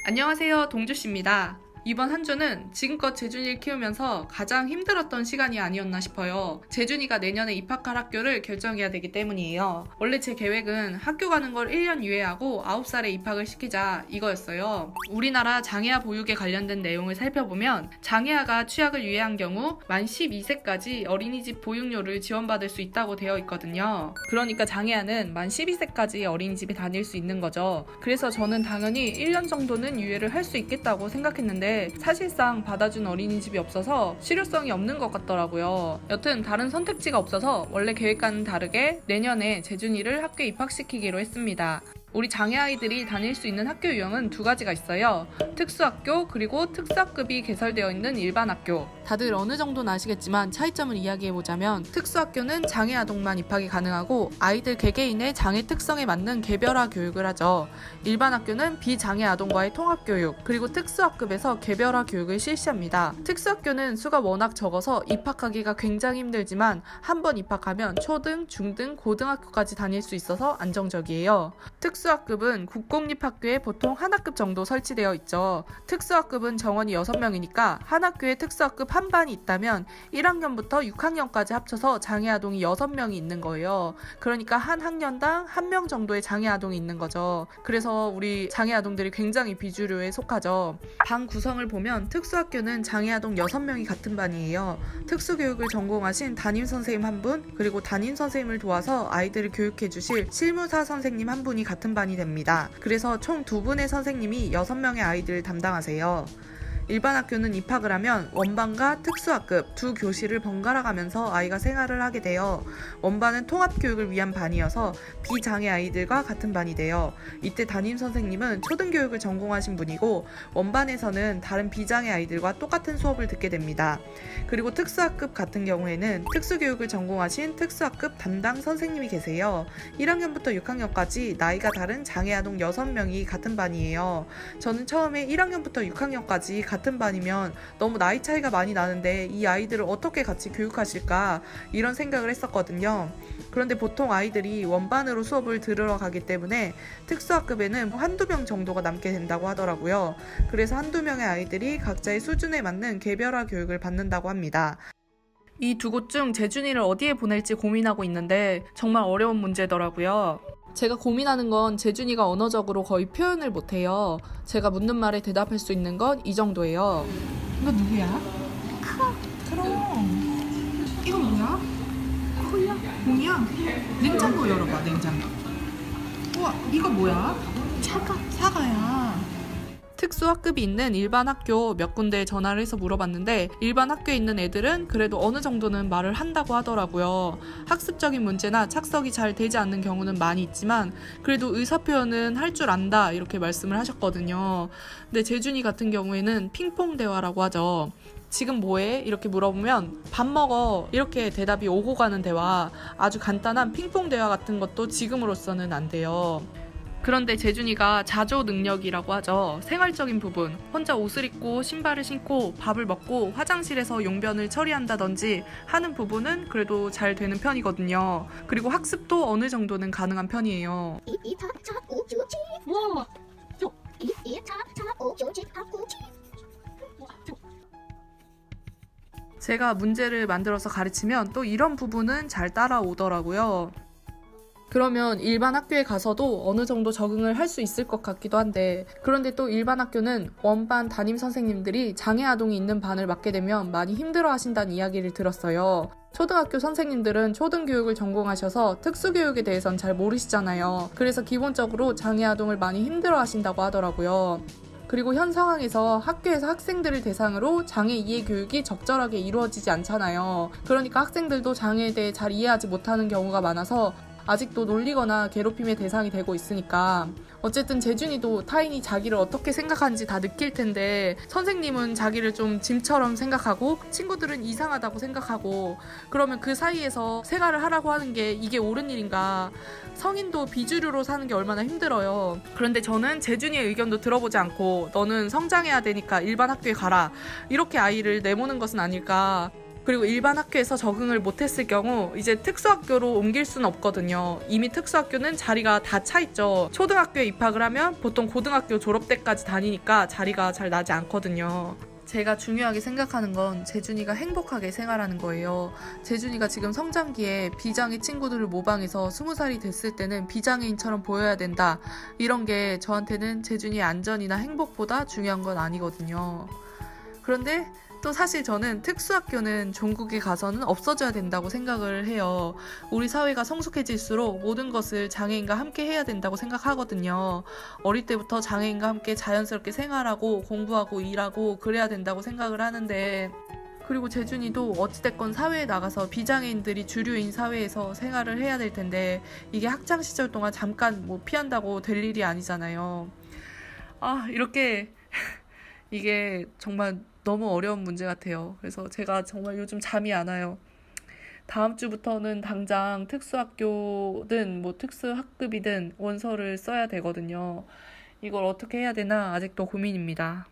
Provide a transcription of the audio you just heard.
안녕하세요, 동주씨입니다. 이번 한 주는 지금껏 재준이를 키우면서 가장 힘들었던 시간이 아니었나 싶어요. 재준이가 내년에 입학할 학교를 결정해야 되기 때문이에요. 원래 제 계획은 학교 가는 걸 1년 유예하고 9살에 입학을 시키자 이거였어요. 우리나라 장애아 보육에 관련된 내용을 살펴보면 장애아가 취약을 유예한 경우 만 12세까지 어린이집 보육료를 지원받을 수 있다고 되어 있거든요. 그러니까 장애아는 만 12세까지 어린이집에 다닐 수 있는 거죠. 그래서 저는 당연히 1년 정도는 유예를 할 수 있겠다고 생각했는데 사실상 받아준 어린이집이 없어서 실효성이 없는 것 같더라고요. 여튼 다른 선택지가 없어서 원래 계획과는 다르게 내년에 재준이를 학교에 입학시키기로 했습니다. 우리 장애아이들이 다닐 수 있는 학교 유형은 두 가지가 있어요. 특수학교 그리고 특수학급이 개설되어 있는 일반학교. 다들 어느 정도는 아시겠지만 차이점을 이야기해보자면 특수학교는 장애아동만 입학이 가능하고 아이들 개개인의 장애 특성에 맞는 개별화 교육을 하죠. 일반학교는 비장애아동과의 통합교육 그리고 특수학급에서 개별화 교육을 실시합니다. 특수학교는 수가 워낙 적어서 입학하기가 굉장히 힘들지만 한번 입학하면 초등, 중등, 고등학교까지 다닐 수 있어서 안정적이에요. 특수학급은 국공립학교에 보통 한 학급 정도 설치되어 있죠. 특수학급은 정원이 6명이니까 한 학교에 특수학급 한 반이 있다면 1학년부터 6학년까지 합쳐서 장애아동이 6명이 있는 거예요. 그러니까 한 학년당 1명 정도의 장애아동이 있는 거죠. 그래서 우리 장애아동들이 굉장히 비주류에 속하죠. 반 구성을 보면 특수학교는 장애아동 6명이 같은 반이에요. 특수교육을 전공하신 담임선생님 한 분, 그리고 담임선생님을 도와서 아이들을 교육해 주실 실무사 선생님 한 분이 같은 반이 됩니다. 그래서 총 2분의 선생님이 6명의 아이들을 담당하세요. 일반 학교는 입학을 하면 원반과 특수학급 두 교실을 번갈아 가면서 아이가 생활을 하게 돼요. 원반은 통합교육을 위한 반이어서 비장애 아이들과 같은 반이 돼요. 이때 담임선생님은 초등교육을 전공하신 분이고 원반에서는 다른 비장애 아이들과 똑같은 수업을 듣게 됩니다. 그리고 특수학급 같은 경우에는 특수교육을 전공하신 특수학급 담당 선생님이 계세요. 1학년부터 6학년까지 나이가 다른 장애아동 6명이 같은 반이에요. 저는 처음에 1학년부터 6학년까지 같은 반이면 너무 나이 차이가 많이 나는데 이 아이들을 어떻게 같이 교육하실까 이런 생각을 했었거든요. 그런데 보통 아이들이 원반으로 수업을 들으러 가기 때문에 특수학급에는 한두 명 정도가 남게 된다고 하더라고요. 그래서 한두 명의 아이들이 각자의 수준에 맞는 개별화 교육을 받는다고 합니다. 이 두 곳 중 재준이를 어디에 보낼지 고민하고 있는데 정말 어려운 문제더라고요. 제가 고민하는 건 재준이가 언어적으로 거의 표현을 못해요. 제가 묻는 말에 대답할 수 있는 건 이 정도예요. 이거 누구야? 크롱. 이거 뭐야? 공이야? 냉장고 열어봐, 냉장고. 우와, 이거 뭐야? 사과야. 특수학급이 있는 일반 학교 몇 군데에 전화를 해서 물어봤는데 일반 학교에 있는 애들은 그래도 어느 정도는 말을 한다고 하더라고요. 학습적인 문제나 착석이 잘 되지 않는 경우는 많이 있지만 그래도 의사표현은 할 줄 안다 이렇게 말씀을 하셨거든요. 근데 재준이 같은 경우에는 핑퐁 대화라고 하죠. 지금 뭐해? 이렇게 물어보면 밥 먹어 이렇게 대답이 오고 가는 대화, 아주 간단한 핑퐁 대화 같은 것도 지금으로서는 안 돼요. 그런데 재준이가 자조 능력이라고 하죠. 생활적인 부분, 혼자 옷을 입고 신발을 신고 밥을 먹고 화장실에서 용변을 처리한다든지 하는 부분은 그래도 잘 되는 편이거든요. 그리고 학습도 어느 정도는 가능한 편이에요. 제가 문제를 만들어서 가르치면 또 이런 부분은 잘 따라오더라고요. 그러면 일반 학교에 가서도 어느 정도 적응을 할 수 있을 것 같기도 한데, 그런데 또 일반 학교는 원반 담임 선생님들이 장애 아동이 있는 반을 맡게 되면 많이 힘들어 하신다는 이야기를 들었어요. 초등학교 선생님들은 초등교육을 전공하셔서 특수교육에 대해선 잘 모르시잖아요. 그래서 기본적으로 장애 아동을 많이 힘들어 하신다고 하더라고요. 그리고 현 상황에서 학교에서 학생들을 대상으로 장애 이해 교육이 적절하게 이루어지지 않잖아요. 그러니까 학생들도 장애에 대해 잘 이해하지 못하는 경우가 많아서 아직도 놀리거나 괴롭힘의 대상이 되고 있으니까 어쨌든 재준이도 타인이 자기를 어떻게 생각하는지 다 느낄 텐데 선생님은 자기를 좀 짐처럼 생각하고 친구들은 이상하다고 생각하고 그러면 그 사이에서 생활을 하라고 하는 게 이게 옳은 일인가. 성인도 비주류로 사는 게 얼마나 힘들어요. 그런데 저는 재준이의 의견도 들어보지 않고 너는 성장해야 되니까 일반 학교에 가라 이렇게 아이를 내모는 것은 아닐까. 그리고 일반 학교에서 적응을 못했을 경우 이제 특수학교로 옮길 수는 없거든요. 이미 특수학교는 자리가 다 차 있죠. 초등학교에 입학을 하면 보통 고등학교 졸업 때까지 다니니까 자리가 잘 나지 않거든요. 제가 중요하게 생각하는 건 재준이가 행복하게 생활하는 거예요. 재준이가 지금 성장기에 비장의 친구들을 모방해서 20살이 됐을 때는 비장애인처럼 보여야 된다. 이런 게 저한테는 재준이의 안전이나 행복보다 중요한 건 아니거든요. 그런데 또 사실 저는 특수학교는 종국에 가서는 없어져야 된다고 생각을 해요. 우리 사회가 성숙해질수록 모든 것을 장애인과 함께 해야 된다고 생각하거든요. 어릴 때부터 장애인과 함께 자연스럽게 생활하고 공부하고 일하고 그래야 된다고 생각을 하는데, 그리고 재준이도 어찌됐건 사회에 나가서 비장애인들이 주류인 사회에서 생활을 해야 될 텐데 이게 학창시절 동안 잠깐 뭐 피한다고 될 일이 아니잖아요. 이렇게 이게 정말 너무 어려운 문제 같아요. 그래서 제가 정말 요즘 잠이 안 와요. 다음 주부터는 당장 특수학교든 뭐 특수학급이든 원서를 써야 되거든요. 이걸 어떻게 해야 되나 아직도 고민입니다.